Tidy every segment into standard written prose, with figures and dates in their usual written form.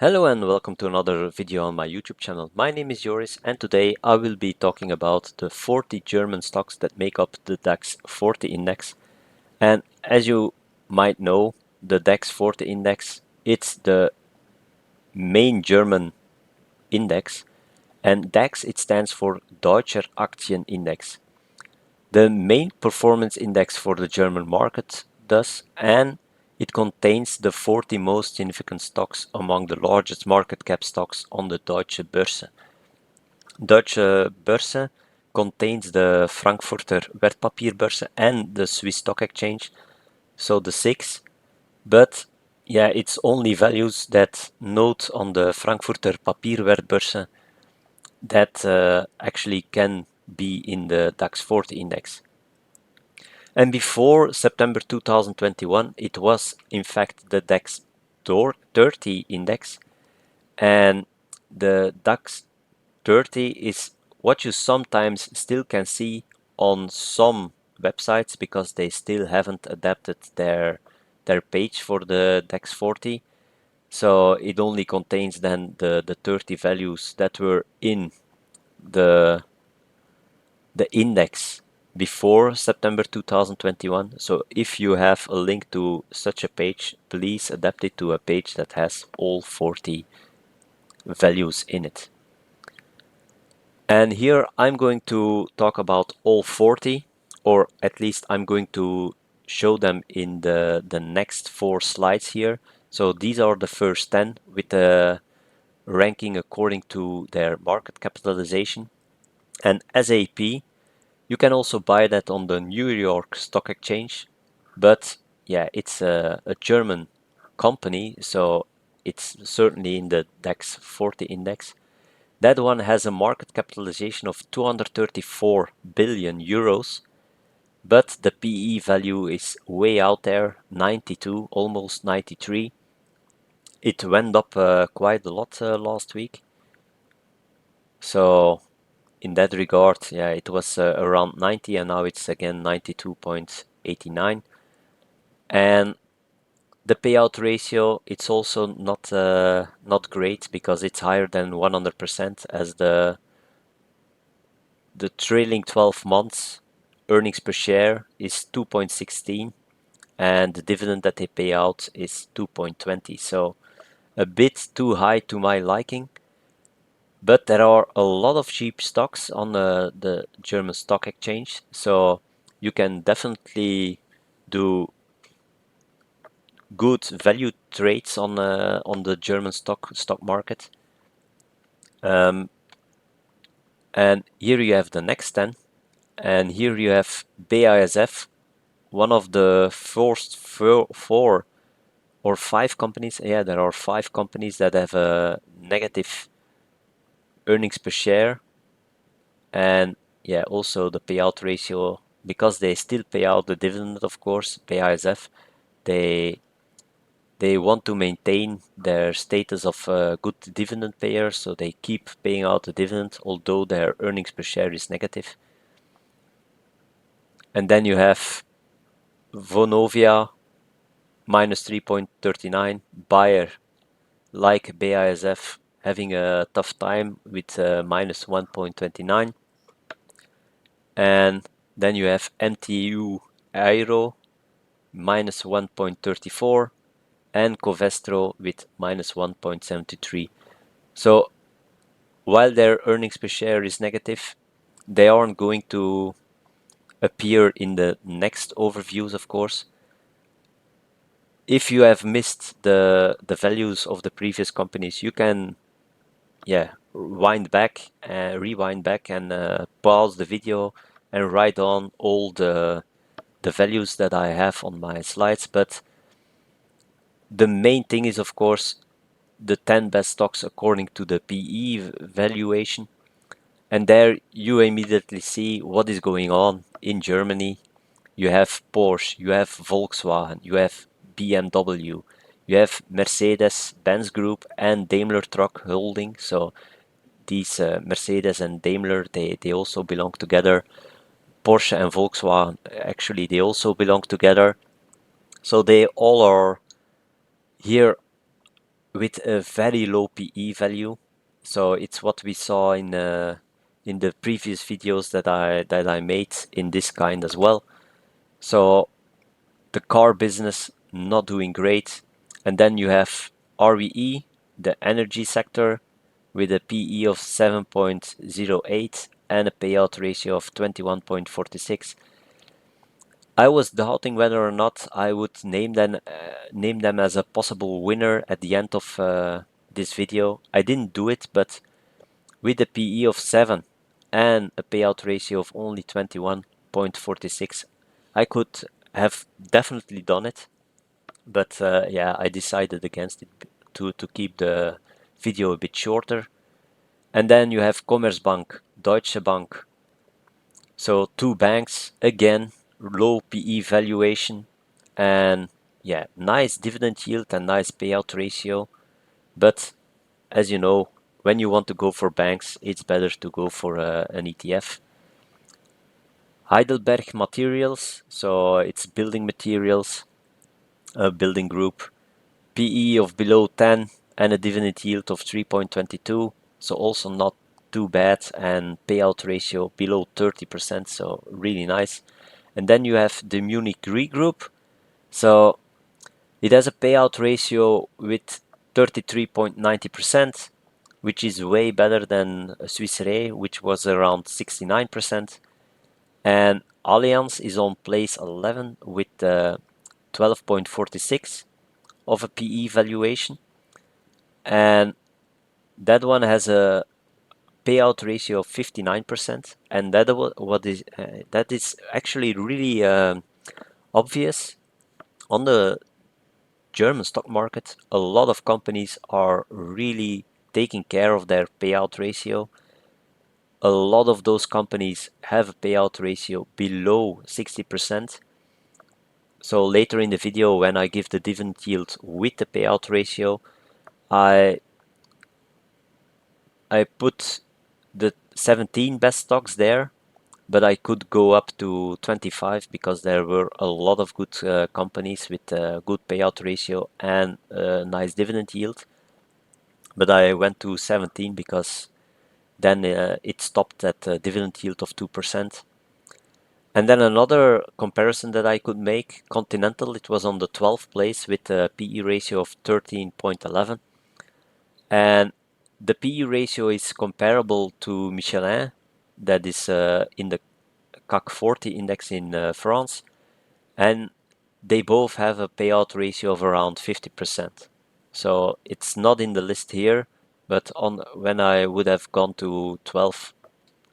Hello and welcome to another video on my YouTube channel. My name is Joris and today I will be talking about the 40 German stocks that make up the DAX 40 index. And as you might know, the DAX 40 index, it's the main German index, and DAX, it stands for Deutscher Aktienindex. The main performance index for the German market thus, and it contains the 40 most significant stocks among the largest market cap stocks on the Deutsche Börse. Deutsche Börse contains the Frankfurter Wertpapierbörse and the Swiss Stock Exchange, so the six, but yeah, it's only values that note on the Frankfurter Papierwertbörse that actually can be in the DAX 40 index. And before September 2021, it was in fact the DAX 30 index, and the DAX 30 is what you sometimes still can see on some websites because they still haven't adapted their page for the DAX 40. So it only contains then the 30 values that were in the index before September 2021. So if you have a link to such a page, please adapt it to a page that has all 40 values in it. And here I'm going to talk about all 40, or at least I'm going to show them in the next 4 slides here. So these are the first 10 with the ranking according to their market capitalization. And SAP, you can also buy that on the New York Stock Exchange, but yeah, it's a German company, so it's certainly in the DAX 40 index. That one has a market capitalization of 234 billion euros, but the PE value is way out there, 92, almost 93. It went up quite a lot last week. So in that regard, yeah, it was around 90 and now it's again 92.89. And the payout ratio, it's also not great because it's higher than 100%, as the trailing 12 months earnings per share is 2.16 and the dividend that they pay out is 2.20. So a bit too high to my liking. But there are a lot of cheap stocks on the German Stock Exchange, so you can definitely do good value trades on the German stock market. And here you have the next 10, and here you have BASF, one of the first four or five companies. Yeah, there are 5 companies that have a negative earnings per share, and yeah, also the payout ratio, because they still pay out the dividend, of course. BASF, they want to maintain their status of a good dividend payer, so they keep paying out the dividend although their earnings per share is negative. And then you have Vonovia minus 3.39, Bayer, like BASF, having a tough time with minus 1.29. And then you have MTU Aero minus 1.34 and Covestro with minus 1.73. So while their earnings per share is negative, they aren't going to appear in the next overviews, of course. If you have missed the values of the previous companies, you can rewind back and pause the video and write on all the values that I have on my slides. But the main thing is, of course, the 10 best stocks according to the PE valuation. And there you immediately see what is going on in Germany. You have Porsche, you have Volkswagen, you have BMW, you have Mercedes-Benz Group and Daimler Truck Holding. So these Mercedes and Daimler, they also belong together. Porsche and Volkswagen, actually, they also belong together. So they all are here with a very low PE value. So it's what we saw in the previous videos that I made in this kind as well. So the car business not doing great, and then you have RWE, the energy sector, with a PE of 7.08 and a payout ratio of 21.46. I was doubting whether or not I would name them as a possible winner at the end of this video. I didn't do it, but with a PE of 7 and a payout ratio of only 21.46, I could have definitely done it. But yeah, I decided against it to keep the video a bit shorter. And then you have Commerzbank, Deutsche Bank. So two banks, again, low PE valuation, and yeah, nice dividend yield and nice payout ratio. But as you know, when you want to go for banks, it's better to go for an ETF. Heidelberg Materials, so it's building materials, a building group. PE of below 10 and a dividend yield of 3.22, so also not too bad, and payout ratio below 30%, so really nice. And then you have the Munich Re group, so it has a payout ratio with 33.90%, which is way better than Swiss Re, which was around 69%. And Allianz is on place 11 with 12.46 of a PE valuation, and that one has a payout ratio of 59%, and that is actually really obvious. On the German stock market, a lot of companies are really taking care of their payout ratio. A lot of those companies have a payout ratio below 60%. So later in the video, when I give the dividend yield with the payout ratio, I put the 17 best stocks there, but I could go up to 25 because there were a lot of good companies with a good payout ratio and a nice dividend yield. But I went to 17 because then it stopped at a dividend yield of 2%. And then another comparison that I could make, Continental, it was on the 12th place with a PE ratio of 13.11. And the PE ratio is comparable to Michelin, that is in the CAC 40 index in France, and they both have a payout ratio of around 50%. So it's not in the list here, but when I would have gone to 12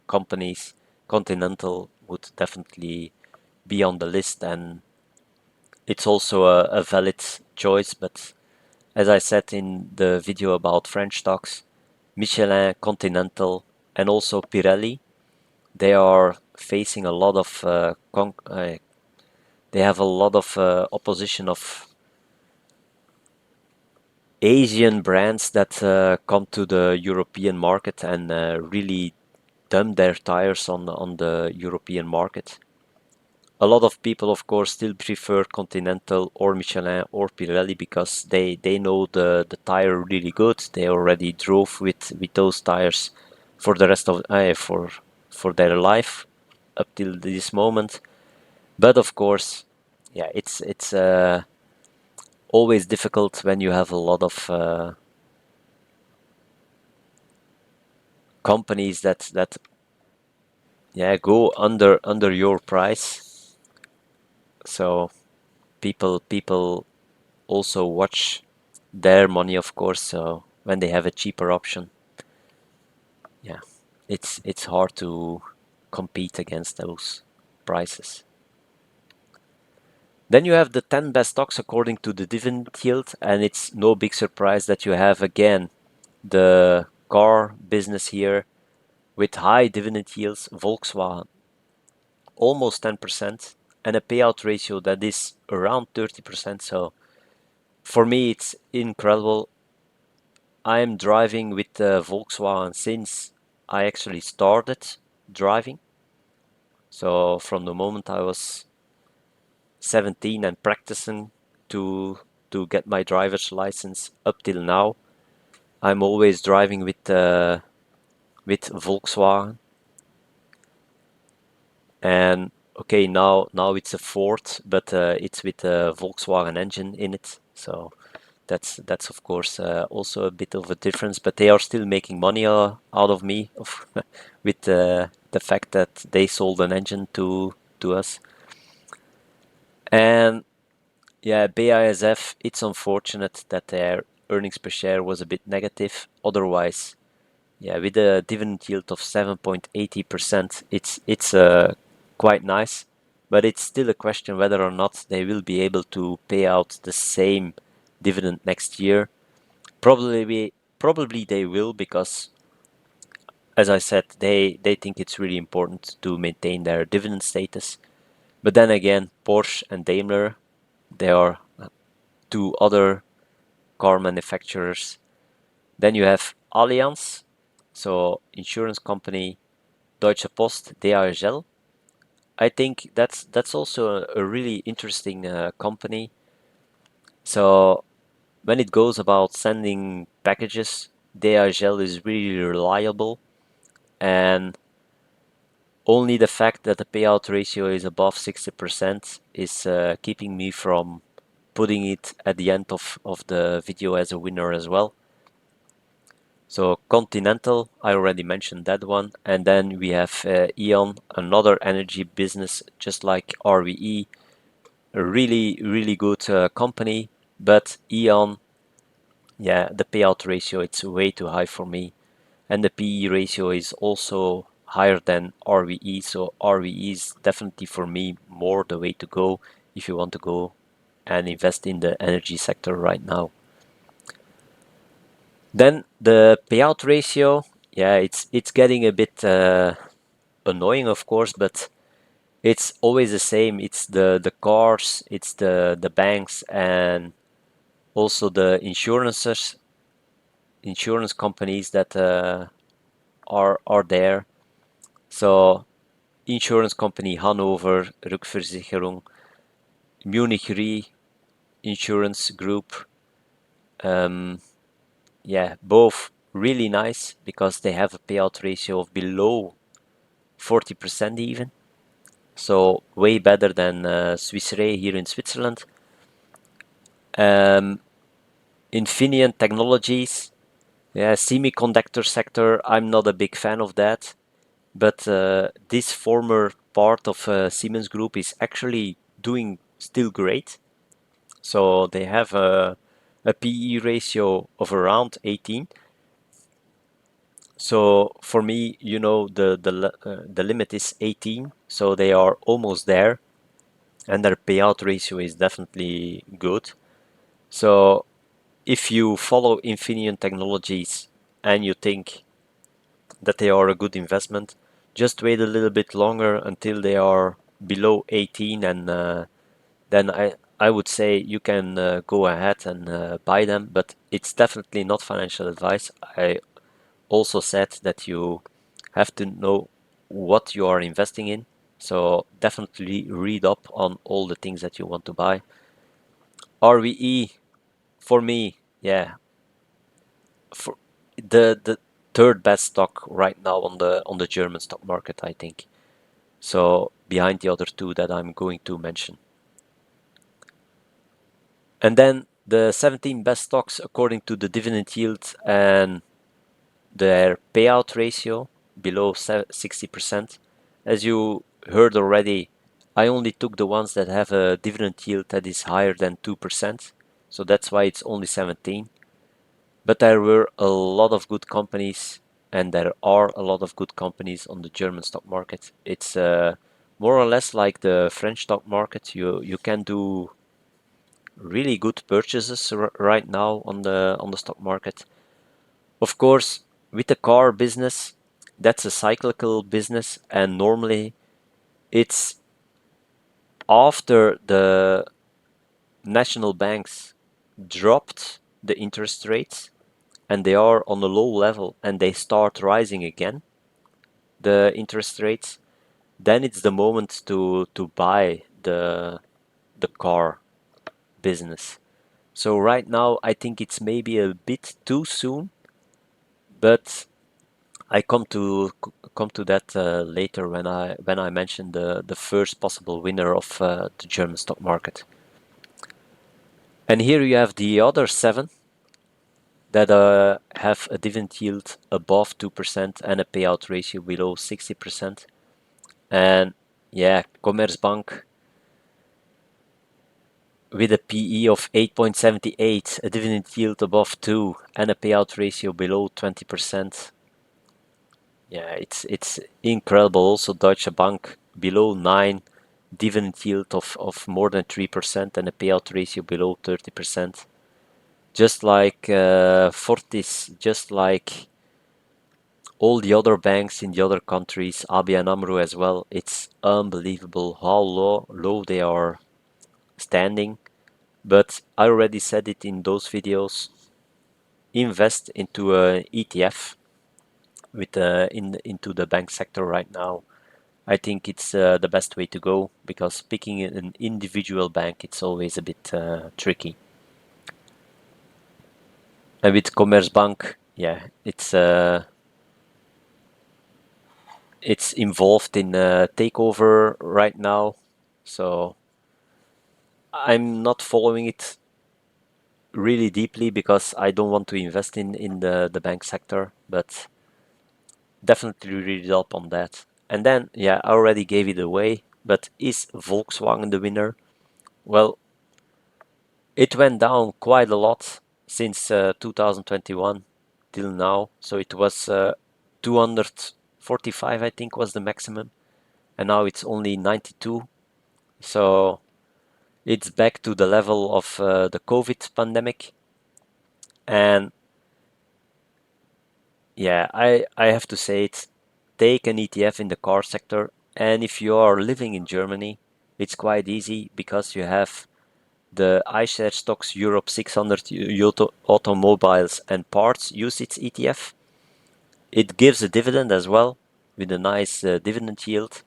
companies, Continental would definitely be on the list, and it's also a valid choice. But as I said in the video about French stocks, Michelin, Continental, and also Pirelli, they are facing a lot of they have a lot of opposition of Asian brands that come to the European market and really dump their tires on the European market. A lot of people, of course, still prefer Continental or Michelin or Pirelli because they know the tire really good. They already drove with those tires for the rest of for their life up till this moment. But of course, yeah, it's always difficult when you have a lot of companies that yeah go under your price. So people also watch their money, of course. So when they have a cheaper option, yeah, it's hard to compete against those prices. Then you have the 10 best stocks according to the dividend yield, and it's no big surprise that you have again the car business here with high dividend yields, Volkswagen almost 10%, and a payout ratio that is around 30%. So for me, it's incredible. I am driving with Volkswagen since I actually started driving. So from the moment I was 17 and practicing to to get my driver's license up till now, I'm always driving with Volkswagen. And okay, now it's a Ford, but it's with a Volkswagen engine in it. So that's of course also a bit of a difference. But they are still making money out of me with the fact that they sold an engine to us. And yeah, BASF, it's unfortunate that their earnings per share was a bit negative. Otherwise, yeah, with a dividend yield of 7.80%, it's quite nice. But it's still a question whether or not they will be able to pay out the same dividend next year. Probably they will, because as I said, they think it's really important to maintain their dividend status. But then again, Porsche and Daimler, they are two other car manufacturers. Then you have Allianz, so insurance company, Deutsche Post, DHL. I think that's also a really interesting company. So when it goes about sending packages, DHL is really reliable, and only the fact that the payout ratio is above 60% is keeping me from putting it at the end of the video as a winner as well. So Continental, I already mentioned that one. And then we have E.ON, another energy business, just like RWE, a really good company. But E.ON, yeah, the payout ratio, it's way too high for me. And the PE ratio is also higher than RWE. So RWE is definitely for me more the way to go if you want to go and invest in the energy sector right now. Then the payout ratio, yeah, it's getting a bit annoying, of course, but it's always the same. It's the cars, it's the banks, and also the insurance companies that are there. So insurance company Hannover Rückversicherung, Munich Re insurance group. Yeah, both really nice because they have a payout ratio of below 40% even. So way better than Swiss Re here in Switzerland. Infineon Technologies, yeah, semiconductor sector, I'm not a big fan of that. But this former part of Siemens Group is actually doing still great. So they have a PE ratio of around 18. So for me, the limit is 18. So they are almost there, and their payout ratio is definitely good. So if you follow Infineon Technologies and you think that they are a good investment, just wait a little bit longer until they are below 18, and then I would say you can go ahead and buy them. But it's definitely not financial advice. I also said that you have to know what you are investing in. So definitely read up on all the things that you want to buy. RWE, for me, yeah, for the third best stock right now on the German stock market, I think. So behind the other two that I'm going to mention. And then the 17 best stocks according to the dividend yield and their payout ratio below 60%. As you heard already, I only took the ones that have a dividend yield that is higher than 2%. So that's why it's only 17. But there were a lot of good companies, and there are a lot of good companies on the German stock market. It's more or less like the French stock market. You can do really good purchases right now on the stock market. Of course, with the car business, that's a cyclical business, and normally it's after the national banks dropped the interest rates and they are on a low level and they start rising again, the interest rates, then it's the moment to buy the car business. So right now, I think it's maybe a bit too soon, but I come to that later when I mention the first possible winner of the German stock market. And here you have the other seven that have a dividend yield above 2% and a payout ratio below 60%. And yeah, Commerzbank with a PE of 8.78, a dividend yield above 2, and a payout ratio below 20%. Yeah, it's incredible. Also, Deutsche Bank below 9, dividend yield of more than 3%, and a payout ratio below 30%. Just like Fortis, just like all the other banks in the other countries, ABN AMRO as well. It's unbelievable how low they are standing. But I already said it in those videos. Invest into a ETF with into the bank sector right now. I think it's the best way to go, because picking an individual bank, it's always a bit tricky. And with Commerzbank, yeah, it's involved in a takeover right now, so I'm not following it really deeply because I don't want to invest in the bank sector, but definitely read up on that. And then, yeah, I already gave it away, but is Volkswagen the winner? Well, it went down quite a lot since 2021 till now. So it was 245, I think, was the maximum, and now it's only 92. So it's back to the level of the COVID pandemic. And yeah, I have to say it. Take an ETF in the car sector, and if you are living in Germany, it's quite easy because you have the iShares Stocks Europe 600 automobiles and parts UCITS ETF. It gives a dividend as well with a nice dividend yield,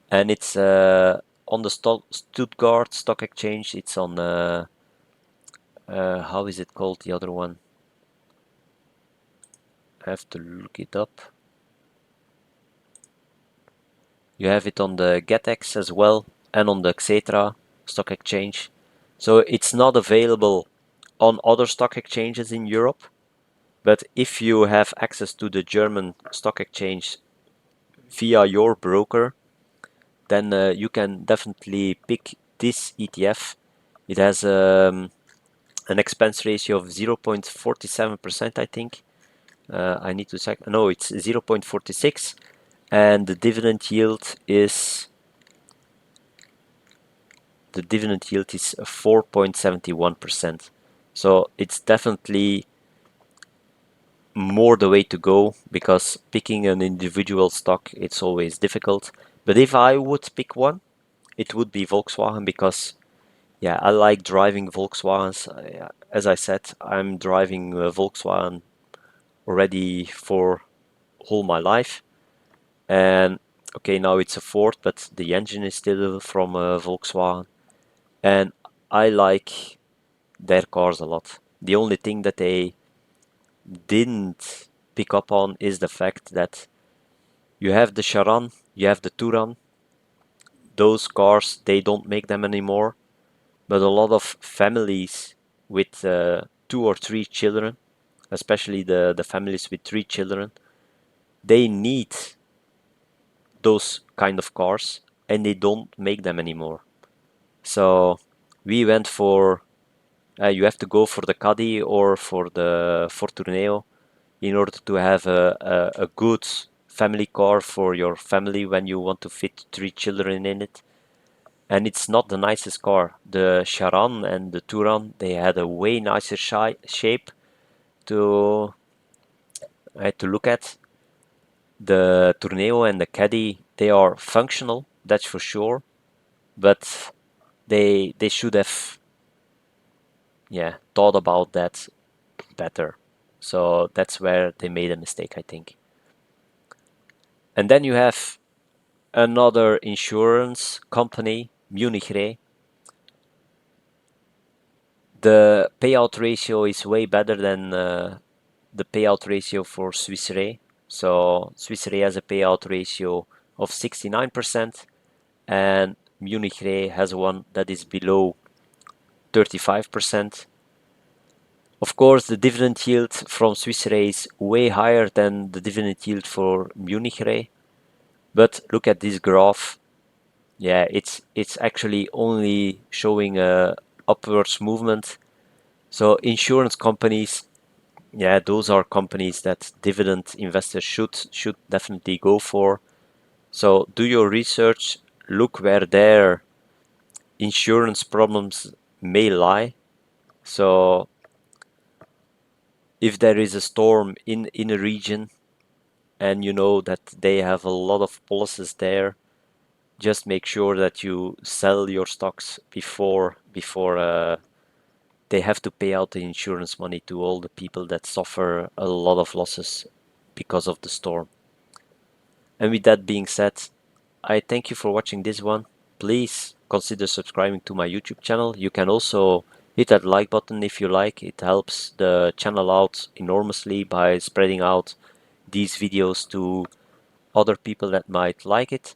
and it's on the Stuttgart Stock Exchange. It's on how is it called, the other one? I have to look it up. You have it on the GetX as well and on the Xetra Stock Exchange. So it's not available on other stock exchanges in Europe, but if you have access to the German stock exchange via your broker, then you can definitely pick this ETF. It has an expense ratio of 0.47%, I think. I need to check. No, it's 0.46, and the dividend yield is 4.71%. So it's definitely more the way to go, because picking an individual stock, it's always difficult. But if I would pick one, it would be Volkswagen, because yeah, I like driving Volkswagens. As I said, I'm driving a Volkswagen already for all my life. And okay, now it's a Ford, but the engine is still from Volkswagen. And I like their cars a lot. The only thing that they didn't pick up on is the fact that you have the Charan, you have the Touran. Those cars, they don't make them anymore. But a lot of families with 2 or 3 children, especially the families with 3 children, they need those kind of cars, and they don't make them anymore. So we went for you have to go for the Caddy or for the Fortuneo in order to have a good family car for your family when you want to fit 3 children in it. And it's not the nicest car. The Charan and the Touran, they had a way nicer shape to look at. The Tourneo and the Caddy, they are functional, that's for sure, but they should have thought about that better. So that's where they made a mistake, I think. And then you have another insurance company, Munich Re. The payout ratio is way better than the payout ratio for Swiss Re. So Swiss Re has a payout ratio of 69%, and Munich Re has one that is below 35%. Of course, the dividend yield from Swiss Re is way higher than the dividend yield for Munich Re. But look at this graph. Yeah, it's actually only showing a upwards movement. So insurance companies, yeah, those are companies that dividend investors should definitely go for. So do your research, look where their insurance problems may lie. So if there is a storm in a region and you know that they have a lot of policies there, just make sure that you sell your stocks before they have to pay out the insurance money to all the people that suffer a lot of losses because of the storm. And with that being said, I thank you for watching this one. Please consider subscribing to my YouTube channel. You can also hit that like button if you like. It helps the channel out enormously by spreading out these videos to other people that might like it.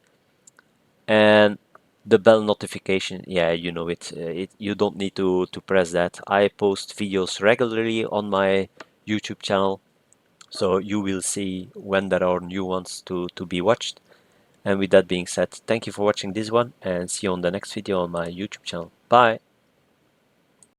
And the bell notification, yeah, you know it. You don't need to press that. I post videos regularly on my YouTube channel, so you will see when there are new ones to be watched. And with that being said, thank you for watching this one and see you on the next video on my YouTube channel. Bye!